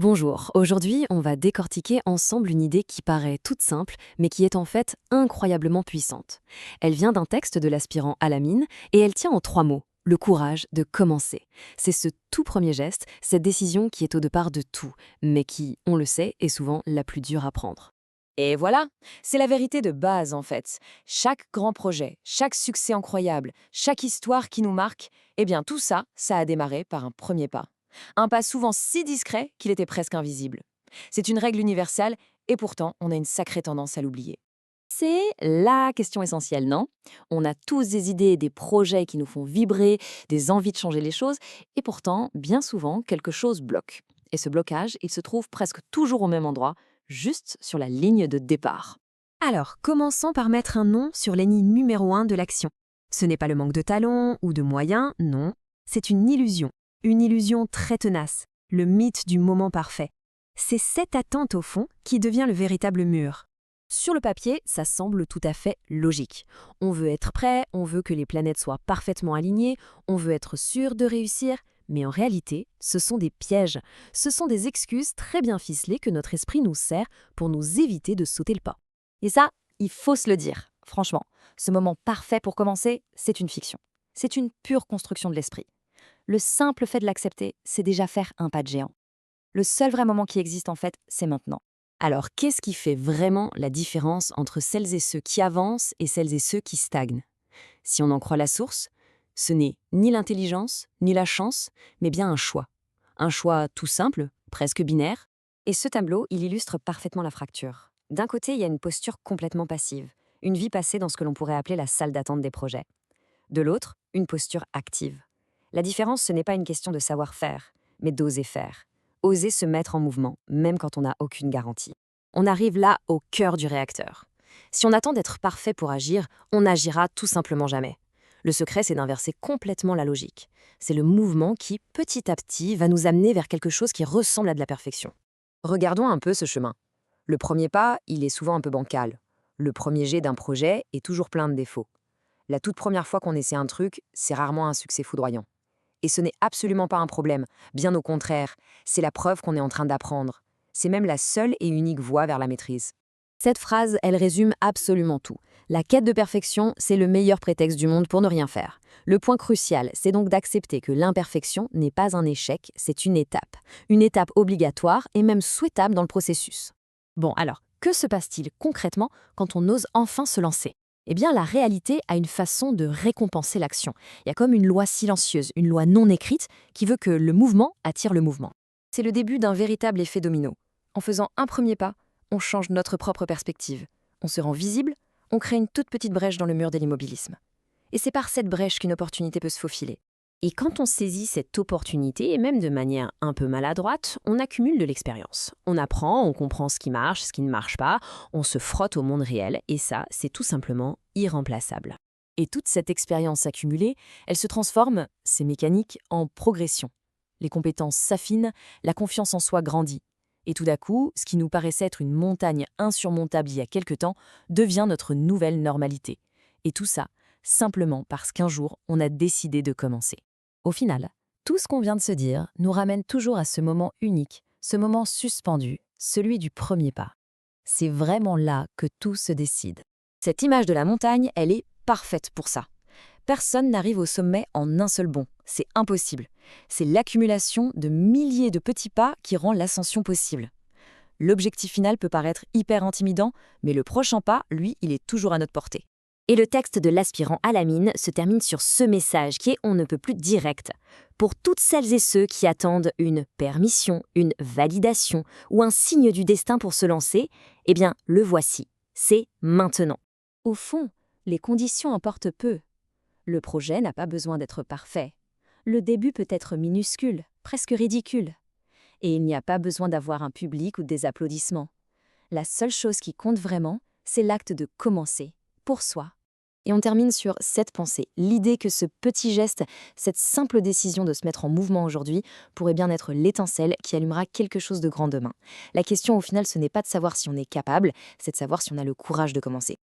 Bonjour, aujourd'hui on va décortiquer ensemble une idée qui paraît toute simple mais qui est en fait incroyablement puissante. Elle vient d'un texte de l'aspirant Alamine et elle tient en 3 mots, le courage de commencer. C'est ce tout premier geste, cette décision qui est au départ de tout, mais qui, on le sait, est souvent la plus dure à prendre. Et voilà, c'est la vérité de base en fait. Chaque grand projet, chaque succès incroyable, chaque histoire qui nous marque, eh bien tout ça, ça a démarré par un premier pas. Un pas souvent si discret qu'il était presque invisible. C'est une règle universelle et pourtant on a une sacrée tendance à l'oublier. C'est la question essentielle, non? On a tous des idées, des projets qui nous font vibrer, des envies de changer les choses, et pourtant, bien souvent, quelque chose bloque. Et ce blocage, il se trouve presque toujours au même endroit, juste sur la ligne de départ. Alors, commençons par mettre un nom sur l'ennemi numéro 1 de l'action. Ce n'est pas le manque de talent ou de moyens, non. C'est une illusion très tenace, le mythe du moment parfait. C'est cette attente au fond qui devient le véritable mur. Sur le papier, ça semble tout à fait logique. On veut être prêt, on veut que les planètes soient parfaitement alignées, on veut être sûr de réussir, mais en réalité, ce sont des pièges. Ce sont des excuses très bien ficelées que notre esprit nous sert pour nous éviter de sauter le pas. Et ça, il faut se le dire. Franchement, ce moment parfait pour commencer, c'est une fiction. C'est une pure construction de l'esprit. Le simple fait de l'accepter, c'est déjà faire un pas de géant. Le seul vrai moment qui existe en fait, c'est maintenant. Alors, qu'est-ce qui fait vraiment la différence entre celles et ceux qui avancent et celles et ceux qui stagnent? Si on en croit la source, ce n'est ni l'intelligence, ni la chance, mais bien un choix. Un choix tout simple, presque binaire. Et ce tableau, il illustre parfaitement la fracture. D'un côté, il y a une posture complètement passive, une vie passée dans ce que l'on pourrait appeler la salle d'attente des projets. De l'autre, une posture active. La différence, ce n'est pas une question de savoir-faire, mais d'oser faire. Oser se mettre en mouvement, même quand on n'a aucune garantie. On arrive là au cœur du réacteur. Si on attend d'être parfait pour agir, on n'agira tout simplement jamais. Le secret, c'est d'inverser complètement la logique. C'est le mouvement qui, petit à petit, va nous amener vers quelque chose qui ressemble à de la perfection. Regardons un peu ce chemin. Le premier pas, il est souvent un peu bancal. Le premier jet d'un projet est toujours plein de défauts. La toute première fois qu'on essaie un truc, c'est rarement un succès foudroyant. Et ce n'est absolument pas un problème, bien au contraire, c'est la preuve qu'on est en train d'apprendre. C'est même la seule et unique voie vers la maîtrise. Cette phrase, elle résume absolument tout. La quête de perfection, c'est le meilleur prétexte du monde pour ne rien faire. Le point crucial, c'est donc d'accepter que l'imperfection n'est pas un échec, c'est une étape. Une étape obligatoire et même souhaitable dans le processus. Bon, alors, que se passe-t-il concrètement quand on ose enfin se lancer? Eh bien, la réalité a une façon de récompenser l'action. Il y a comme une loi silencieuse, une loi non écrite, qui veut que le mouvement attire le mouvement. C'est le début d'un véritable effet domino. En faisant un premier pas, on change notre propre perspective. On se rend visible, on crée une toute petite brèche dans le mur de l'immobilisme. Et c'est par cette brèche qu'une opportunité peut se faufiler. Et quand on saisit cette opportunité, et même de manière un peu maladroite, on accumule de l'expérience. On apprend, on comprend ce qui marche, ce qui ne marche pas, on se frotte au monde réel, et ça, c'est tout simplement irremplaçable. Et toute cette expérience accumulée, elle se transforme, c'est mécanique, en progression. Les compétences s'affinent, la confiance en soi grandit. Et tout d'un coup, ce qui nous paraissait être une montagne insurmontable il y a quelque temps devient notre nouvelle normalité. Et tout ça, simplement parce qu'un jour, on a décidé de commencer. Au final, tout ce qu'on vient de se dire nous ramène toujours à ce moment unique, ce moment suspendu, celui du premier pas. C'est vraiment là que tout se décide. Cette image de la montagne, elle est parfaite pour ça. Personne n'arrive au sommet en un seul bond, c'est impossible. C'est l'accumulation de milliers de petits pas qui rend l'ascension possible. L'objectif final peut paraître hyper intimidant, mais le prochain pas, lui, il est toujours à notre portée. Et le texte de l'aspirant Alamine se termine sur ce message qui est on ne peut plus direct. Pour toutes celles et ceux qui attendent une permission, une validation ou un signe du destin pour se lancer, eh bien, le voici. C'est maintenant. Au fond, les conditions importent peu. Le projet n'a pas besoin d'être parfait. Le début peut être minuscule, presque ridicule. Et il n'y a pas besoin d'avoir un public ou des applaudissements. La seule chose qui compte vraiment, c'est l'acte de commencer, pour soi. Et on termine sur cette pensée, l'idée que ce petit geste, cette simple décision de se mettre en mouvement aujourd'hui, pourrait bien être l'étincelle qui allumera quelque chose de grand demain. La question au final, ce n'est pas de savoir si on est capable, c'est de savoir si on a le courage de commencer.